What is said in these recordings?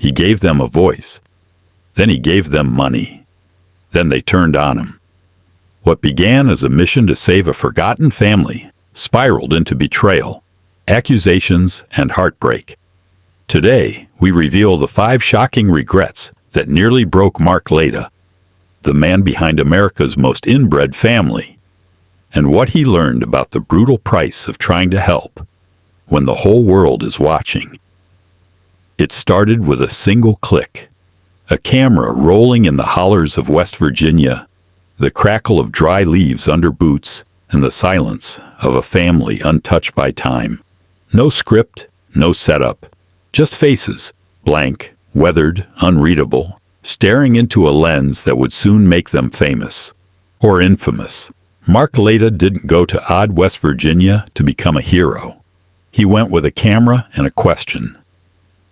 He gave them a voice. Then he gave them money. Then they turned on him. What began as a mission to save a forgotten family spiraled into betrayal, accusations, and heartbreak. Today, we reveal the 5 shocking regrets that nearly broke Mark Laita, the man behind America's most inbred family, and what he learned about the brutal price of trying to help when the whole world is watching. It started with a single click, a camera rolling in the hollers of West Virginia, the crackle of dry leaves under boots, and the silence of a family untouched by time. No script, no setup, just faces, blank, weathered, unreadable, staring into a lens that would soon make them famous. Or infamous. Mark Laita didn't go to odd West Virginia to become a hero. He went with a camera and a question.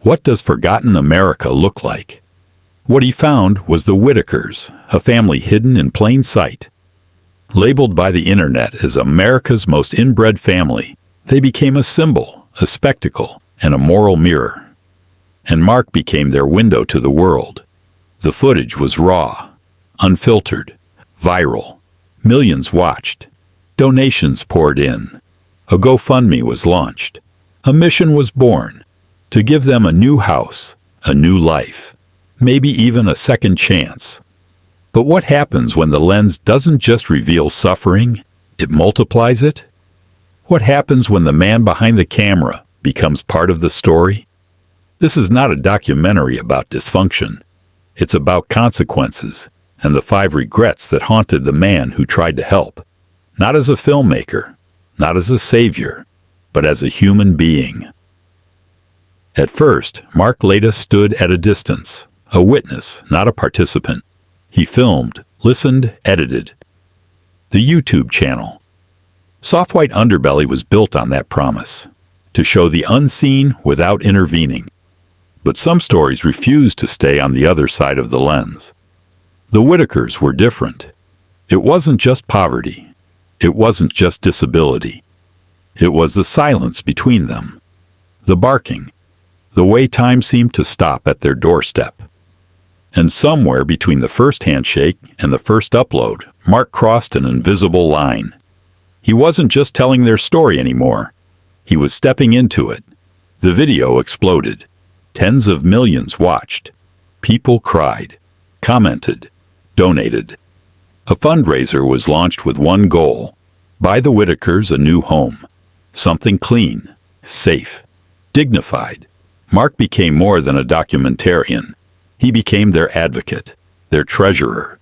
What does forgotten America look like? What he found was the Whittakers, a family hidden in plain sight. Labeled by the internet as America's most inbred family, they became a symbol, a spectacle, and a moral mirror. And Mark became their window to the world. The footage was raw, unfiltered, viral. Millions watched. Donations poured in. A GoFundMe was launched. A mission was born to give them a new house, a new life, maybe even a second chance. But what happens when the lens doesn't just reveal suffering, it multiplies it? What happens when the man behind the camera becomes part of the story? This is not a documentary about dysfunction. It's about consequences and the 5 regrets that haunted the man who tried to help. Not as a filmmaker, not as a savior, but as a human being. At first, Mark Laita stood at a distance, a witness, not a participant. He filmed, listened, edited. The YouTube channel. Soft White Underbelly was built on that promise, to show the unseen without intervening. But some stories refused to stay on the other side of the lens. The Whittakers were different. It wasn't just poverty. It wasn't just disability. It was the silence between them. The barking. The way time seemed to stop at their doorstep. And somewhere between the first handshake and the first upload, Mark crossed an invisible line. He wasn't just telling their story anymore. He was stepping into it. The video exploded. Tens of millions watched. People cried, commented, donated. A fundraiser was launched with one goal: buy the Whittakers a new home. Something clean, safe, dignified. Mark became more than a documentarian. He became their advocate, their treasurer,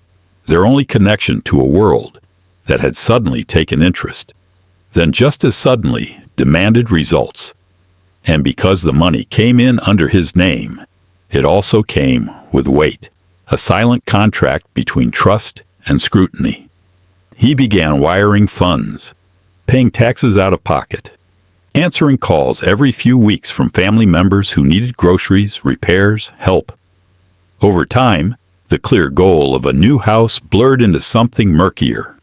their only connection to a world that had suddenly taken interest, then just as suddenly demanded results. And because the money came in under his name, it also came with weight, a silent contract between trust and scrutiny. He began wiring funds, paying taxes out of pocket, answering calls every few weeks from family members who needed groceries, repairs, help. Over time, the clear goal of a new house blurred into something murkier.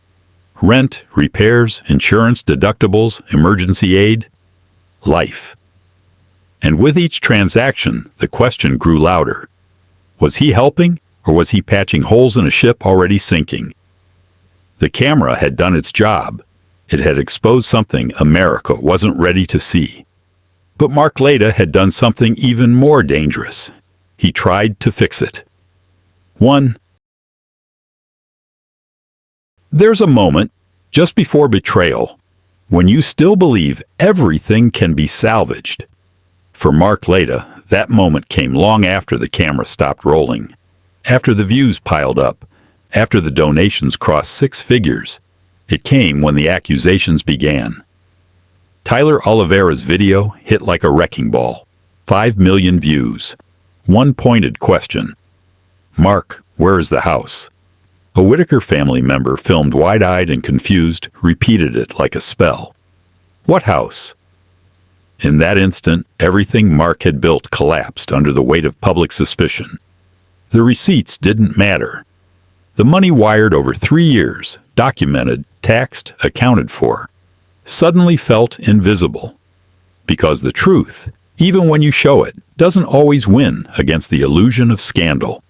Rent, repairs, insurance, deductibles, emergency aid, life. And with each transaction, the question grew louder. Was he helping, or was he patching holes in a ship already sinking? The camera had done its job. It had exposed something America wasn't ready to see. But Mark Laita had done something even more dangerous. He tried to fix it. 1. There's a moment, just before betrayal, when you still believe everything can be salvaged. For Mark Laita, that moment came long after the camera stopped rolling, after the views piled up, after the donations crossed 6 figures. It came when the accusations began. Tyler Oliveira's video hit like a wrecking ball. 5 million views. One pointed question. Mark, where is the house? A Whittaker family member, filmed wide-eyed and confused, repeated it like a spell. What house? In that instant, everything Mark had built collapsed under the weight of public suspicion. The receipts didn't matter. The money wired over 3 years, documented, taxed, accounted for, suddenly felt invisible. Because the truth, even when you show it, doesn't always win against the illusion of scandal.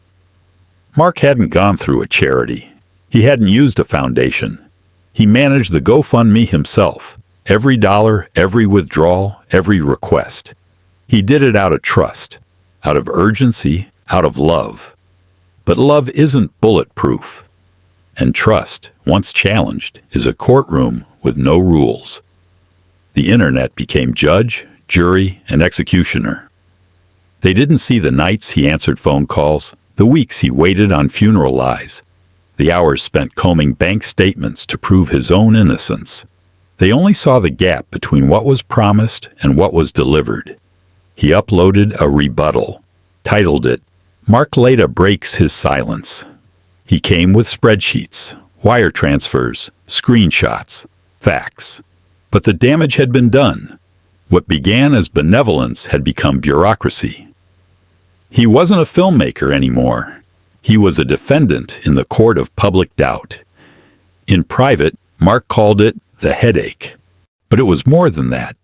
Mark hadn't gone through a charity. He hadn't used a foundation. He managed the GoFundMe himself. Every dollar, every withdrawal, every request. He did it out of trust, out of urgency, out of love. But love isn't bulletproof. And trust, once challenged, is a courtroom with no rules. The internet became judge, jury, and executioner. They didn't see the nights he answered phone calls, the weeks he waited on funeral lies, the hours spent combing bank statements to prove his own innocence. They only saw the gap between what was promised and what was delivered. He uploaded a rebuttal, titled it, Mark Laita Breaks His Silence. He came with spreadsheets, wire transfers, screenshots, facts. But the damage had been done. What began as benevolence had become bureaucracy. He wasn't a filmmaker anymore. He was a defendant in the court of public doubt. In private, Mark called it the headache. But it was more than that.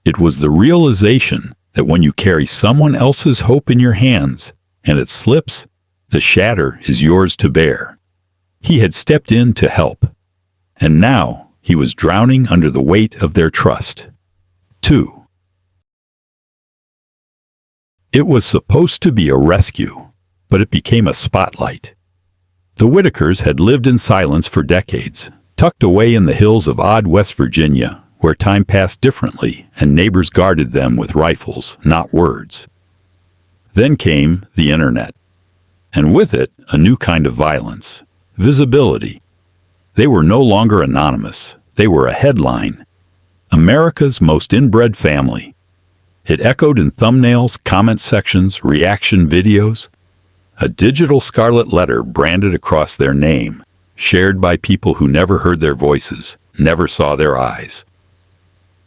It was the realization that when you carry someone else's hope in your hands and it slips, the shatter is yours to bear. He had stepped in to help. And now he was drowning under the weight of their trust. 2. It was supposed to be a rescue, but it became a spotlight. The Whittakers had lived in silence for decades, tucked away in the hills of odd West Virginia, where time passed differently and neighbors guarded them with rifles, not words. Then came the internet, and with it, a new kind of violence, visibility. They were no longer anonymous. They were a headline. America's most inbred family. It echoed in thumbnails, comment sections, reaction videos. A digital scarlet letter branded across their name, shared by people who never heard their voices, never saw their eyes.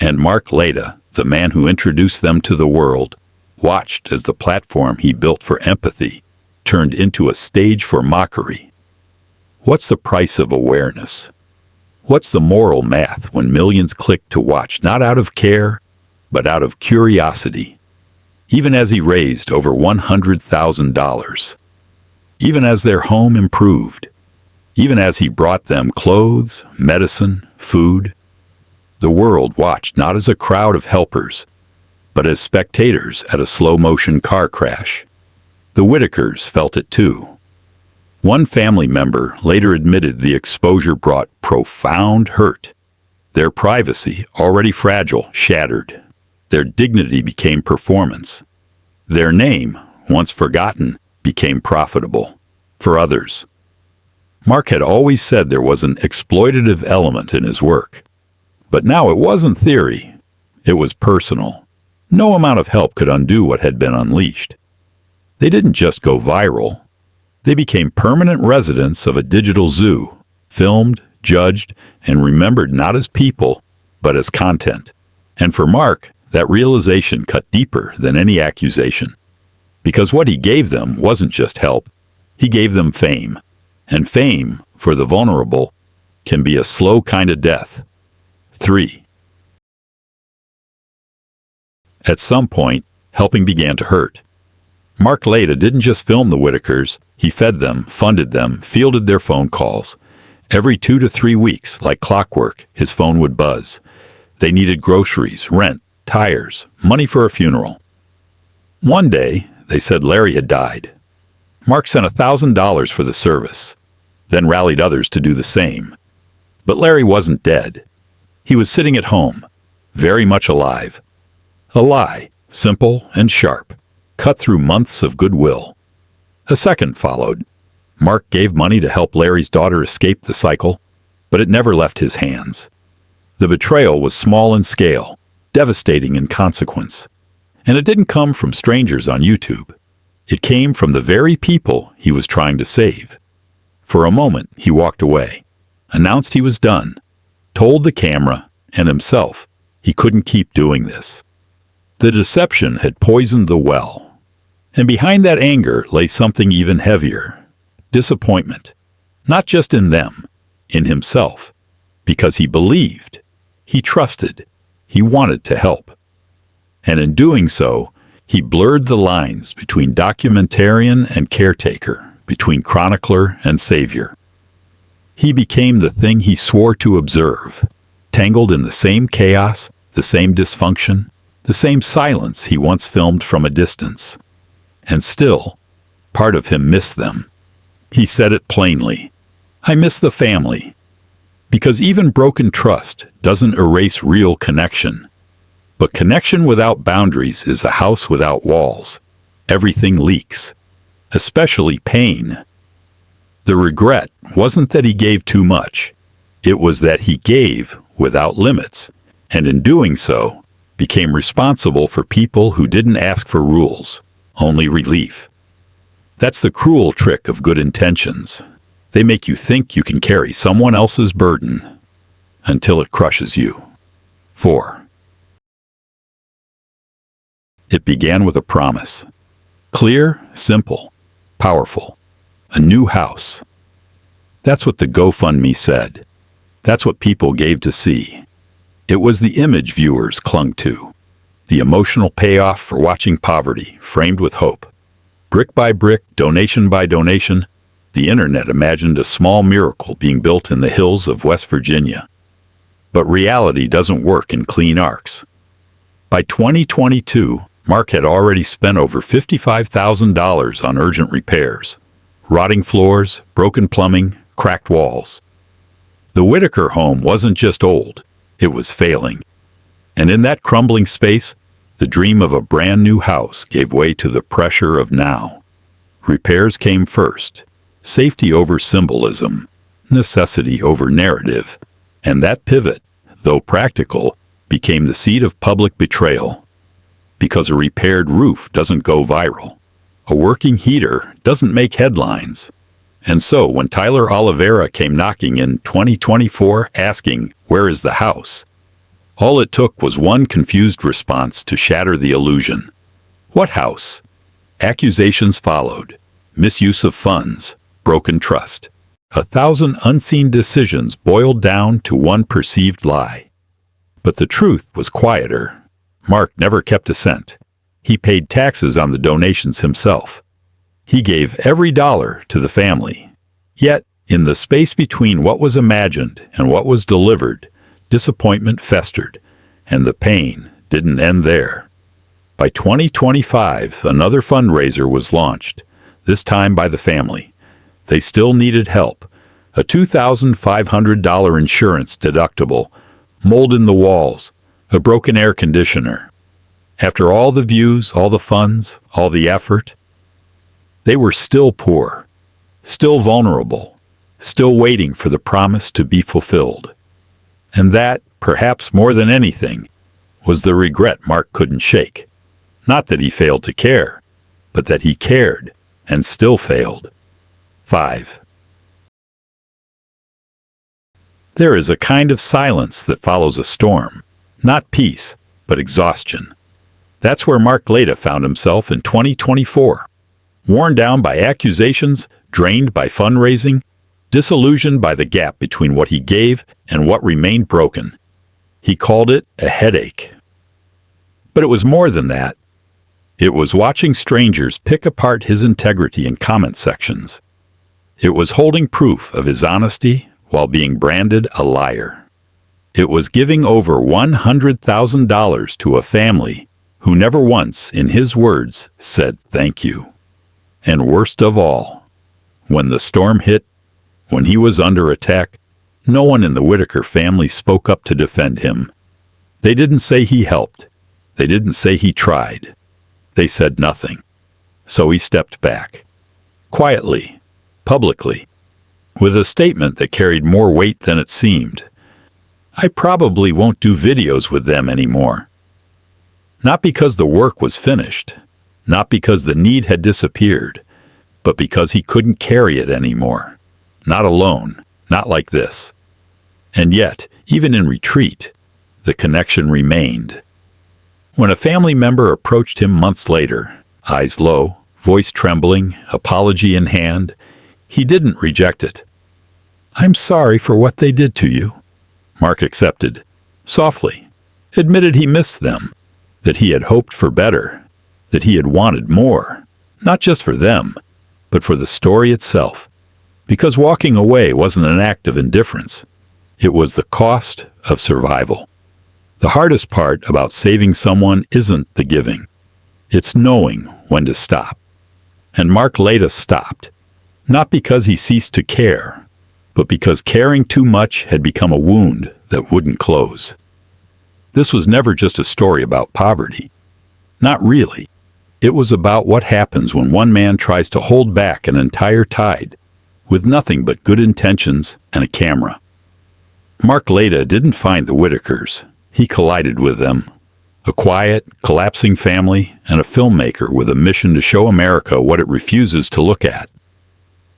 And Mark Laita, the man who introduced them to the world, watched as the platform he built for empathy turned into a stage for mockery. What's the price of awareness? What's the moral math when millions click to watch not out of care, but out of curiosity? Even as he raised over $100,000. Even as their home improved. Even as he brought them clothes, medicine, food. The world watched not as a crowd of helpers, but as spectators at a slow-motion car crash. The Whittakers felt it too. One family member later admitted the exposure brought profound hurt. Their privacy, already fragile, shattered. Their dignity became performance. Their name, once forgotten, became profitable. For others. Mark had always said there was an exploitative element in his work. But now it wasn't theory. It was personal. No amount of help could undo what had been unleashed. They didn't just go viral. They became permanent residents of a digital zoo, filmed, judged, and remembered not as people, but as content. And for Mark, that realization cut deeper than any accusation. Because what he gave them wasn't just help. He gave them fame. And fame, for the vulnerable, can be a slow kind of death. 3. At some point, helping began to hurt. Mark Laita didn't just film the Whittakers. He fed them, funded them, fielded their phone calls. Every 2 to 3 weeks, like clockwork, his phone would buzz. They needed groceries, rent, tires, money for a funeral. One day, they said Larry had died. Mark sent $1,000 for the service, then rallied others to do the same. But Larry wasn't dead. He was sitting at home, very much alive. A lie, simple and sharp, cut through months of goodwill. A second followed. Mark gave money to help Larry's daughter escape the cycle, but it never left his hands. The betrayal was small in scale, devastating in consequence. And it didn't come from strangers on YouTube. It came from the very people he was trying to save. For a moment, he walked away, announced he was done, told the camera and himself he couldn't keep doing this. The deception had poisoned the well. And behind that anger lay something even heavier. Disappointment. Not just in them, in himself. Because he believed. He trusted. He wanted to help. And in doing so, he blurred the lines between documentarian and caretaker, between chronicler and savior. He became the thing he swore to observe, tangled in the same chaos, the same dysfunction, the same silence he once filmed from a distance. And still, part of him missed them. He said it plainly. I miss the family. Because even broken trust doesn't erase real connection. But connection without boundaries is a house without walls. Everything leaks, especially pain. The regret wasn't that he gave too much. It was that he gave without limits, and in doing so, became responsible for people who didn't ask for rules, only relief. That's the cruel trick of good intentions. They make you think you can carry someone else's burden until it crushes you. 4. It began with a promise. Clear, simple, powerful. A new house. That's what the GoFundMe said. That's what people gave to see. It was the image viewers clung to. The emotional payoff for watching poverty framed with hope. Brick by brick, donation by donation, the internet imagined a small miracle being built in the hills of West Virginia. But reality doesn't work in clean arcs. By 2022, Mark had already spent over $55,000 on urgent repairs. Rotting floors, broken plumbing, cracked walls. The Whittaker home wasn't just old, it was failing. And in that crumbling space, the dream of a brand new house gave way to the pressure of now. Repairs came first, safety over symbolism, necessity over narrative, and that pivot, though practical, became the seat of public betrayal. Because a repaired roof doesn't go viral. A working heater doesn't make headlines. And so when Tyler Oliveira came knocking in 2024 asking, "Where is the house?" all it took was one confused response to shatter the illusion. What house? Accusations followed. Misuse of funds, broken trust. 1,000 unseen decisions boiled down to one perceived lie. But the truth was quieter. Mark never kept a cent. He paid taxes on the donations himself. He gave every dollar to the family. Yet, in the space between what was imagined and what was delivered, disappointment festered, and the pain didn't end there. By 2025, another fundraiser was launched, this time by the family. They still needed help. A $2,500 insurance deductible, mold in the walls, a broken air conditioner. After all the views, all the funds, all the effort, they were still poor, still vulnerable, still waiting for the promise to be fulfilled. And that, perhaps more than anything, was the regret Mark couldn't shake. Not that he failed to care, but that he cared and still failed. 5. There is a kind of silence that follows a storm, not peace, but exhaustion. That's where Mark Laita found himself in 2024. Worn down by accusations, drained by fundraising, disillusioned by the gap between what he gave and what remained broken. He called it a headache. But it was more than that. It was watching strangers pick apart his integrity in comment sections. It was holding proof of his honesty while being branded a liar. It was giving over $100,000 to a family who never once, in his words, said thank you. And worst of all, when the storm hit, when he was under attack, no one in the Whittaker family spoke up to defend him. They didn't say he helped. They didn't say he tried. They said nothing. So he stepped back. Quietly, publicly, with a statement that carried more weight than it seemed. I probably won't do videos with them anymore. Not because the work was finished, not because the need had disappeared, but because he couldn't carry it anymore. Not alone, not like this. And yet, even in retreat, the connection remained. When a family member approached him months later, eyes low, voice trembling, apology in hand, he didn't reject it. I'm sorry for what they did to you. Mark accepted, softly, admitted he missed them. that he had hoped for better, that he had wanted more, not just for them, but for the story itself. Because walking away wasn't an act of indifference. It was the cost of survival. The hardest part about saving someone isn't the giving. It's knowing when to stop. And Mark Laita stopped, not because he ceased to care, but because caring too much had become a wound that wouldn't close. This was never just a story about poverty. Not really. It was about what happens when one man tries to hold back an entire tide with nothing but good intentions and a camera. Mark Laita didn't find the Whittakers. He collided with them. A quiet, collapsing family and a filmmaker with a mission to show America what it refuses to look at.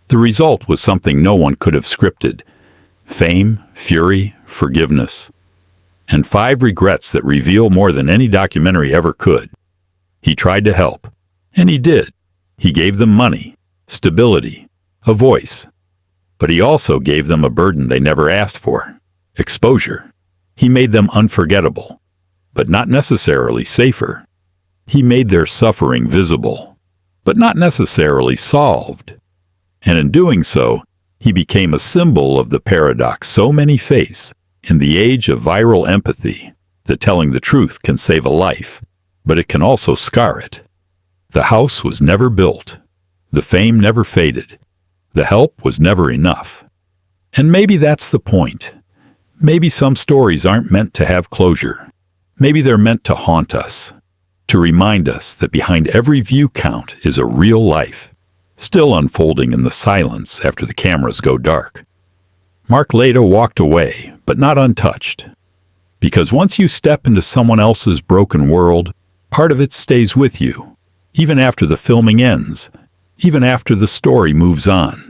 The result was something no one could have scripted. Fame, fury, forgiveness. And 5 regrets that reveal more than any documentary ever could. He tried to help. And he did. He gave them money, stability, a voice. But he also gave them a burden they never asked for. Exposure. He made them unforgettable, but not necessarily safer. He made their suffering visible, but not necessarily solved. And in doing so, he became a symbol of the paradox so many face in the age of viral empathy, that telling the truth can save a life, but it can also scar it. The house was never built. The fame never faded. The help was never enough. And maybe that's the point. Maybe some stories aren't meant to have closure. Maybe they're meant to haunt us, to remind us that behind every view count is a real life, still unfolding in the silence after the cameras go dark. Mark Laita walked away, but not untouched. Because once you step into someone else's broken world, part of it stays with you, even after the filming ends, even after the story moves on.